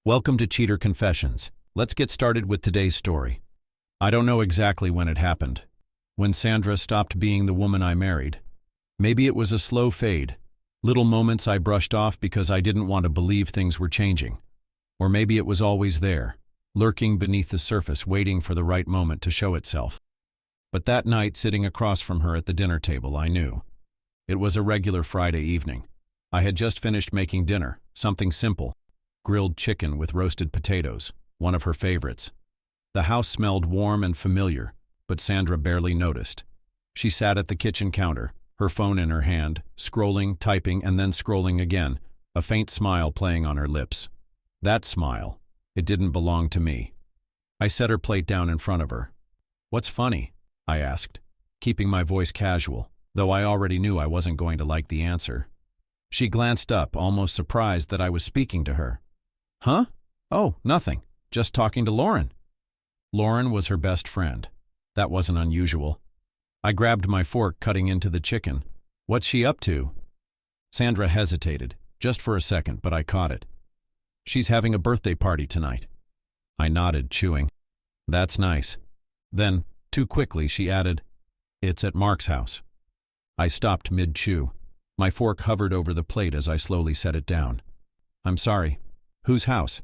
Welcome to Cheater Confessions. Let's get started with today's story. I don't know exactly when it happened. When Sandra stopped being the woman I married. Maybe it was a slow fade. Little moments I brushed off because I didn't want to believe things were changing. Or maybe it was always there, lurking beneath the surface, waiting for the right moment to show itself. But that night, sitting across from her at the dinner table, I knew. It was a regular Friday evening. I had just finished making dinner, something simple. Grilled chicken with roasted potatoes, one of her favorites. The house smelled warm and familiar, but Sandra barely noticed. She sat at the kitchen counter, her phone in her hand, scrolling, typing, and then scrolling again, a faint smile playing on her lips. That smile, it didn't belong to me. I set her plate down in front of her. "What's funny?" I asked, keeping my voice casual, though I already knew I wasn't going to like the answer. She glanced up, almost surprised that I was speaking to her. "Huh? Oh, nothing. Just talking to Lauren." Lauren was her best friend. That wasn't unusual. I grabbed my fork, cutting into the chicken. "What's she up to?" Sandra hesitated, just for a second, but I caught it. "She's having a birthday party tonight." I nodded, chewing. "That's nice." Then, too quickly, she added, "It's at Mark's house." I stopped mid-chew. My fork hovered over the plate as I slowly set it down. "I'm sorry. Whose house?"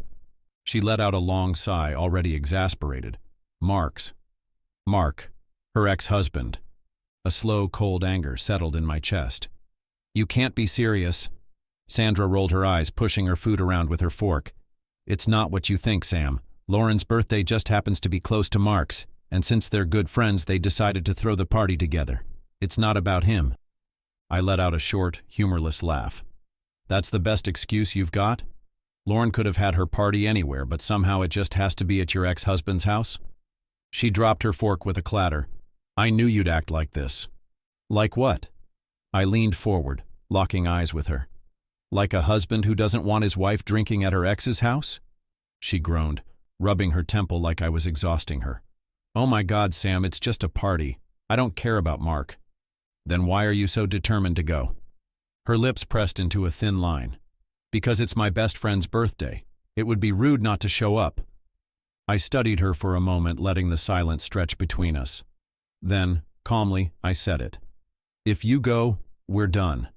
She let out a long sigh, already exasperated. "Mark's." Mark, her ex-husband. A slow, cold anger settled in my chest. "You can't be serious." Sandra rolled her eyes, pushing her food around with her fork. "It's not what you think, Sam. Lauren's birthday just happens to be close to Mark's, and since they're good friends, they decided to throw the party together. It's not about him." I let out a short, humorless laugh. "That's the best excuse you've got? Lauren could have had her party anywhere, but somehow it just has to be at your ex-husband's house?" She dropped her fork with a clatter. "I knew you'd act like this." "Like what?" I leaned forward, locking eyes with her. "Like a husband who doesn't want his wife drinking at her ex's house?" She groaned, rubbing her temple like I was exhausting her. "Oh my God, Sam, it's just a party. I don't care about Mark." "Then why are you so determined to go?" Her lips pressed into a thin line. "Because it's my best friend's birthday. It would be rude not to show up." I studied her for a moment, letting the silence stretch between us. Then, calmly, I said it. "If you go, we're done."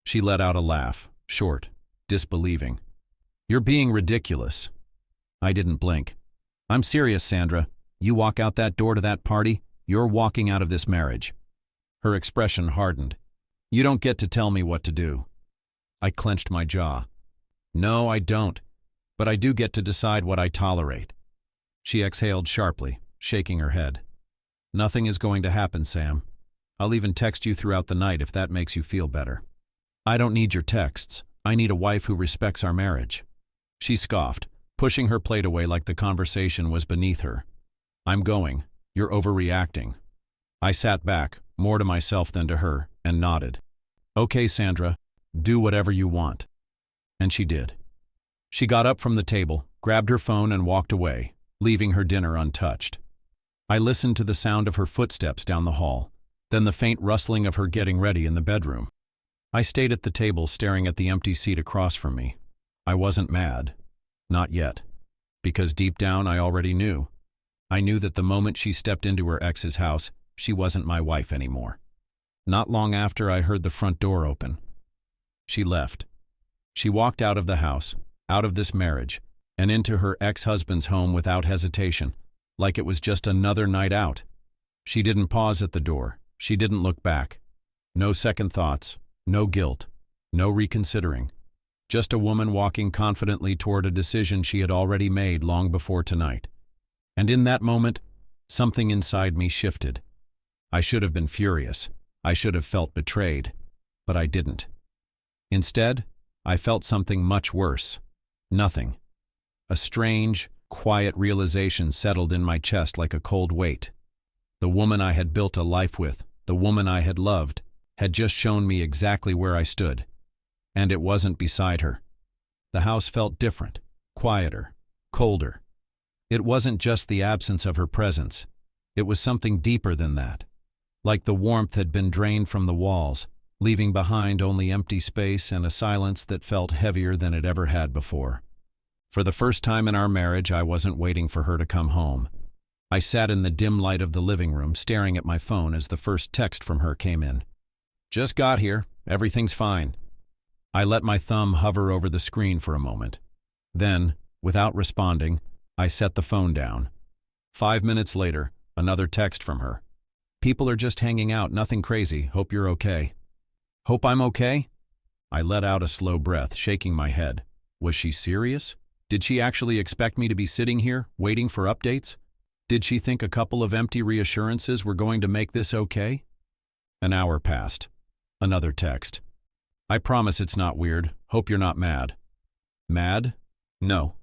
She let out a laugh, short, disbelieving. "You're being ridiculous." I didn't blink. "I'm serious, Sandra. You walk out that door to that party, you're walking out of this marriage." Her expression hardened. "You don't get to tell me what to do." I clenched my jaw. "No, I don't. But I do get to decide what I tolerate." She exhaled sharply, shaking her head. "Nothing is going to happen, Sam. I'll even text you throughout the night if that makes you feel better." "I don't need your texts. I need a wife who respects our marriage." She scoffed, pushing her plate away like the conversation was beneath her. "I'm going. You're overreacting." I sat back, more to myself than to her, and nodded. "Okay, Sandra. Do whatever you want." And she did. She got up from the table, grabbed her phone, and walked away, leaving her dinner untouched. I listened to the sound of her footsteps down the hall, then the faint rustling of her getting ready in the bedroom. I stayed at the table, staring at the empty seat across from me. I wasn't mad. Not yet. Because deep down I already knew. I knew that the moment she stepped into her ex's house, she wasn't my wife anymore. Not long after, I heard the front door open. She left. She walked out of the house, out of this marriage, and into her ex-husband's home without hesitation, like it was just another night out. She didn't pause at the door. She didn't look back. No second thoughts, no guilt, no reconsidering. Just a woman walking confidently toward a decision she had already made long before tonight. And in that moment, something inside me shifted. I should have been furious. I should have felt betrayed. But I didn't. Instead, I felt something much worse. Nothing. A strange, quiet realization settled in my chest like a cold weight. The woman I had built a life with, the woman I had loved, had just shown me exactly where I stood. And it wasn't beside her. The house felt different, quieter, colder. It wasn't just the absence of her presence. It was something deeper than that. Like the warmth had been drained from the walls, leaving behind only empty space and a silence that felt heavier than it ever had before. For the first time in our marriage, I wasn't waiting for her to come home. I sat in the dim light of the living room, staring at my phone as the first text from her came in. "Just got here. Everything's fine." I let my thumb hover over the screen for a moment. Then, without responding, I set the phone down. 5 minutes later, another text from her. "People are just hanging out, nothing crazy. Hope you're okay." Hope I'm okay? I let out a slow breath, shaking my head. Was she serious? Did she actually expect me to be sitting here, waiting for updates? Did she think a couple of empty reassurances were going to make this okay? An hour passed. Another text. "I promise it's not weird. Hope you're not mad." Mad? No.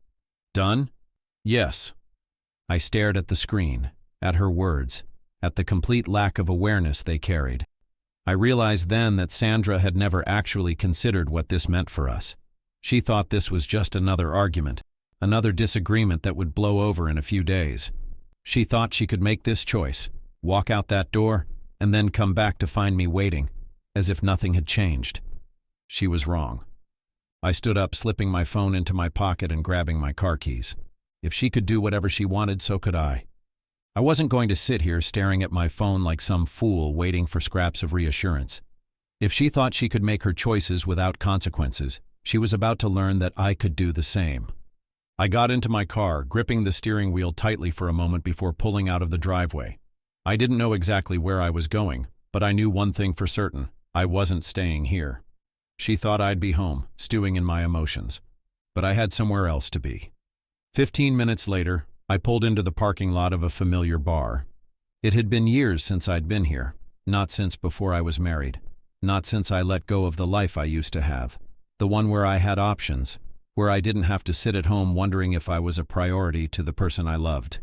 Done? Yes. I stared at the screen, at her words, at the complete lack of awareness they carried. I realized then that Sandra had never actually considered what this meant for us. She thought this was just another argument, another disagreement that would blow over in a few days. She thought she could make this choice, walk out that door, and then come back to find me waiting, as if nothing had changed. She was wrong. I stood up, slipping my phone into my pocket and grabbing my car keys. If she could do whatever she wanted, so could I. I wasn't going to sit here staring at my phone like some fool waiting for scraps of reassurance. If she thought she could make her choices without consequences, she was about to learn that I could do the same. I got into my car, gripping the steering wheel tightly for a moment before pulling out of the driveway. I didn't know exactly where I was going, but I knew one thing for certain: I wasn't staying here. She thought I'd be home, stewing in my emotions, but I had somewhere else to be. 15 minutes later, I pulled into the parking lot of a familiar bar. It had been years since I'd been here, not since before I was married, not since I let go of the life I used to have, the one where I had options, where I didn't have to sit at home wondering if I was a priority to the person I loved.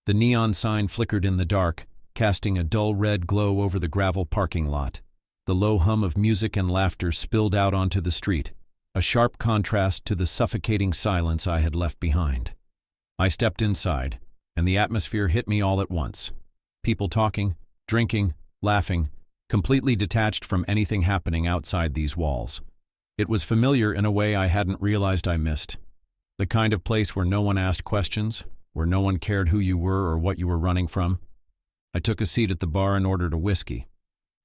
The neon sign flickered in the dark, casting a dull red glow over the gravel parking lot. The low hum of music and laughter spilled out onto the street, a sharp contrast to the suffocating silence I had left behind. I stepped inside, and the atmosphere hit me all at once. People talking, drinking, laughing, completely detached from anything happening outside these walls. It was familiar in a way I hadn't realized I missed. The kind of place where no one asked questions, where no one cared who you were or what you were running from. I took a seat at the bar and ordered a whiskey.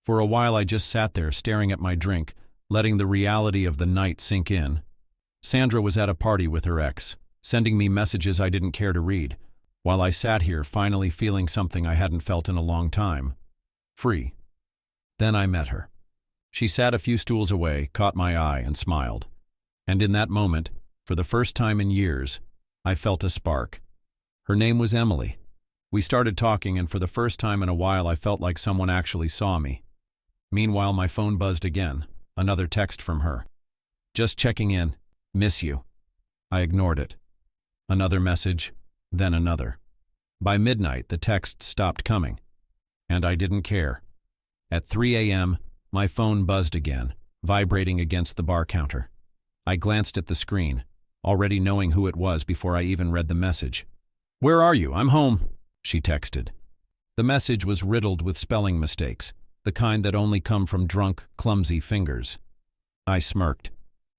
For a while I just sat there staring at my drink, letting the reality of the night sink in. Sandra was at a party with her ex, sending me messages I didn't care to read, while I sat here finally feeling something I hadn't felt in a long time. Free. Then I met her. She sat a few stools away, caught my eye, and smiled. And in that moment, for the first time in years, I felt a spark. Her name was Emily. We started talking, and for the first time in a while I felt like someone actually saw me. Meanwhile, my phone buzzed again, another text from her. "Just checking in. Miss you." I ignored it. Another message, then another. By midnight, the texts stopped coming, and I didn't care. At 3 a.m., my phone buzzed again, vibrating against the bar counter. I glanced at the screen, already knowing who it was before I even read the message. "Where are you? I'm home," she texted. The message was riddled with spelling mistakes, the kind that only come from drunk, clumsy fingers. I smirked.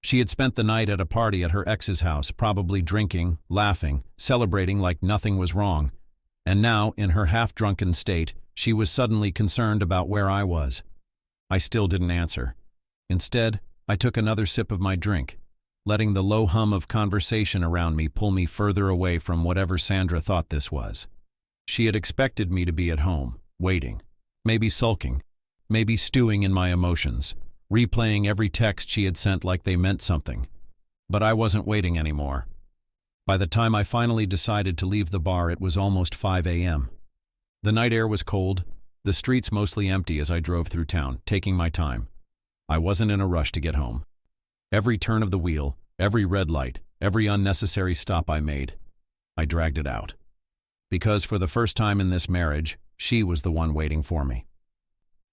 She had spent the night at a party at her ex's house, probably drinking, laughing, celebrating like nothing was wrong. And now, in her half-drunken state, she was suddenly concerned about where I was. I still didn't answer. Instead, I took another sip of my drink, letting the low hum of conversation around me pull me further away from whatever Sandra thought this was. She had expected me to be at home, waiting, maybe sulking, maybe stewing in my emotions, replaying every text she had sent like they meant something. But I wasn't waiting anymore. By the time I finally decided to leave the bar, it was almost 5 a.m. The night air was cold, the streets mostly empty as I drove through town, taking my time. I wasn't in a rush to get home. Every turn of the wheel, every red light, every unnecessary stop I made, I dragged it out. Because for the first time in this marriage, she was the one waiting for me.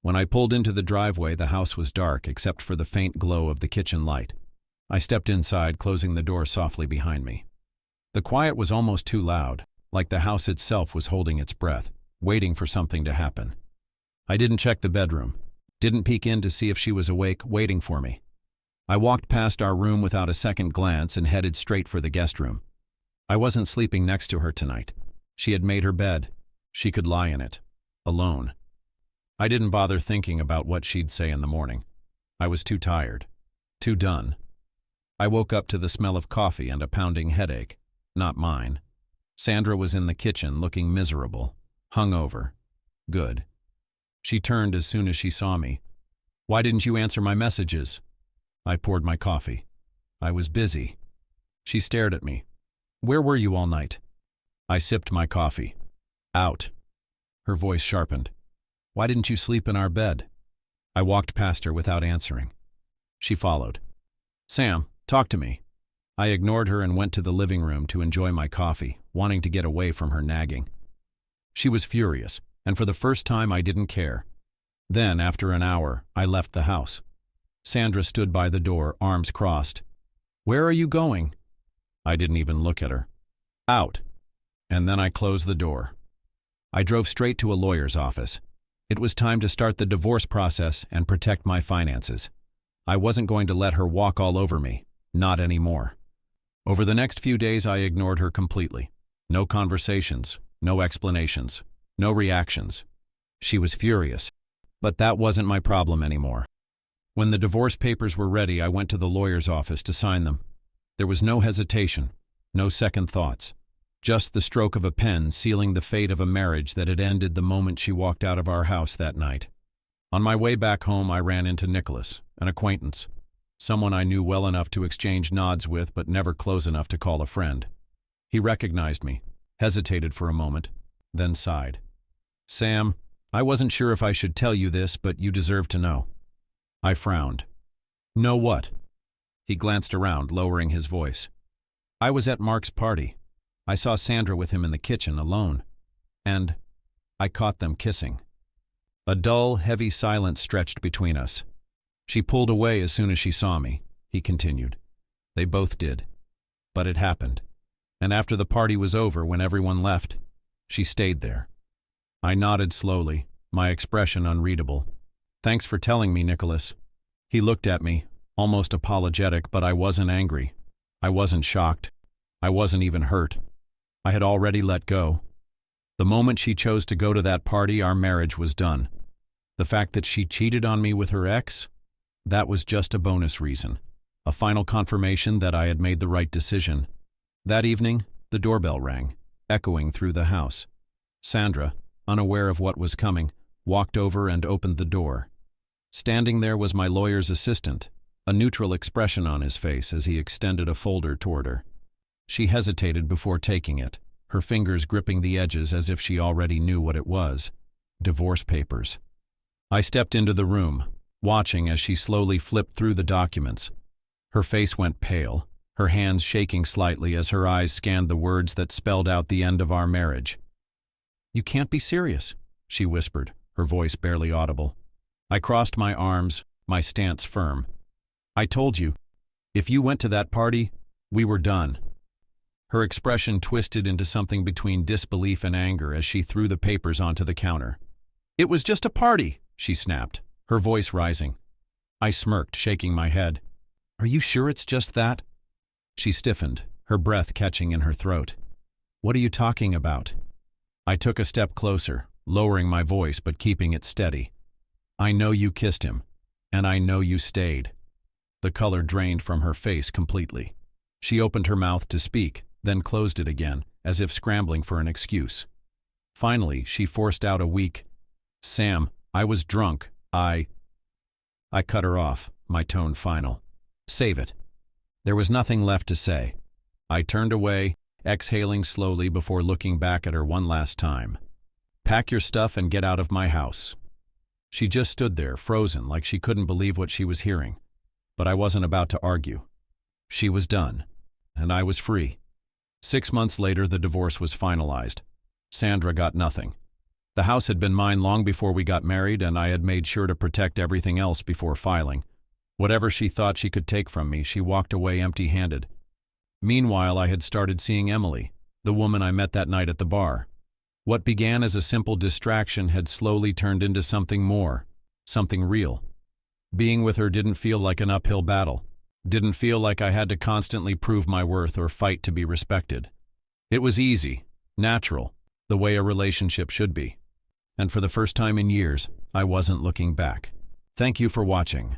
When I pulled into the driveway, the house was dark except for the faint glow of the kitchen light. I stepped inside, closing the door softly behind me. The quiet was almost too loud, like the house itself was holding its breath, waiting for something to happen. I didn't check the bedroom, didn't peek in to see if she was awake, waiting for me. I walked past our room without a second glance and headed straight for the guest room. I wasn't sleeping next to her tonight. She had made her bed. She could lie in it, alone. I didn't bother thinking about what she'd say in the morning. I was too tired, too done. I woke up to the smell of coffee and a pounding headache, not mine. Sandra was in the kitchen looking miserable, hungover. Good. She turned as soon as she saw me. "Why didn't you answer my messages?" I poured my coffee. "I was busy." She stared at me. "Where were you all night?" I sipped my coffee. "Out." Her voice sharpened. "Why didn't you sleep in our bed?" I walked past her without answering. She followed. "Sam, talk to me." I ignored her and went to the living room to enjoy my coffee, wanting to get away from her nagging. She was furious, and for the first time I didn't care. Then, after an hour, I left the house. Sandra stood by the door, arms crossed. "Where are you going?" I didn't even look at her. "Out." And then I closed the door. I drove straight to a lawyer's office. It was time to start the divorce process and protect my finances. I wasn't going to let her walk all over me, not anymore. Over the next few days I ignored her completely. No conversations, no explanations, no reactions. She was furious, but that wasn't my problem anymore. When the divorce papers were ready, I went to the lawyer's office to sign them. There was no hesitation, no second thoughts. Just the stroke of a pen sealing the fate of a marriage that had ended the moment she walked out of our house that night. On my way back home, I ran into Nicholas, an acquaintance, someone I knew well enough to exchange nods with but never close enough to call a friend. He recognized me, hesitated for a moment, then sighed. "Sam, I wasn't sure if I should tell you this, but you deserve to know." I frowned. "Know what?" He glanced around, lowering his voice. "I was at Mark's party. I saw Sandra with him in the kitchen, alone. And I caught them kissing." A dull, heavy silence stretched between us. "She pulled away as soon as she saw me," he continued. "They both did. But it happened. And after the party was over, when everyone left, she stayed there." I nodded slowly, my expression unreadable. "Thanks for telling me, Nicholas." He looked at me, almost apologetic, but I wasn't angry. I wasn't shocked. I wasn't even hurt. I had already let go. The moment she chose to go to that party, our marriage was done. The fact that she cheated on me with her ex? That was just a bonus reason, a final confirmation that I had made the right decision. That evening, the doorbell rang, echoing through the house. Sandra, unaware of what was coming, walked over and opened the door. Standing there was my lawyer's assistant, a neutral expression on his face as he extended a folder toward her. She hesitated before taking it, her fingers gripping the edges as if she already knew what it was. Divorce papers. I stepped into the room, watching as she slowly flipped through the documents. Her face went pale, her hands shaking slightly as her eyes scanned the words that spelled out the end of our marriage. "You can't be serious," she whispered, her voice barely audible. I crossed my arms, my stance firm. "I told you, if you went to that party, we were done." Her expression twisted into something between disbelief and anger as she threw the papers onto the counter. "It was just a party," she snapped, her voice rising. I smirked, shaking my head. "Are you sure it's just that?" She stiffened, her breath catching in her throat. "What are you talking about?" I took a step closer, lowering my voice but keeping it steady. "I know you kissed him, and I know you stayed." The color drained from her face completely. She opened her mouth to speak, then closed it again, as if scrambling for an excuse. Finally, she forced out a weak, "Sam, I was drunk, I cut her off, my tone final. "Save it." There was nothing left to say. I turned away, exhaling slowly before looking back at her one last time. "Pack your stuff and get out of my house." She just stood there, frozen, like she couldn't believe what she was hearing. But I wasn't about to argue. She was done, and I was free. 6 months later, the divorce was finalized. Sandra got nothing. The house had been mine long before we got married, and I had made sure to protect everything else before filing. Whatever she thought she could take from me, she walked away empty-handed. Meanwhile, I had started seeing Emily, the woman I met that night at the bar. What began as a simple distraction had slowly turned into something more, something real. Being with her didn't feel like an uphill battle. Didn't feel like I had to constantly prove my worth or fight to be respected. It was easy, natural, the way a relationship should be. And for the first time in years, I wasn't looking back. Thank you for watching.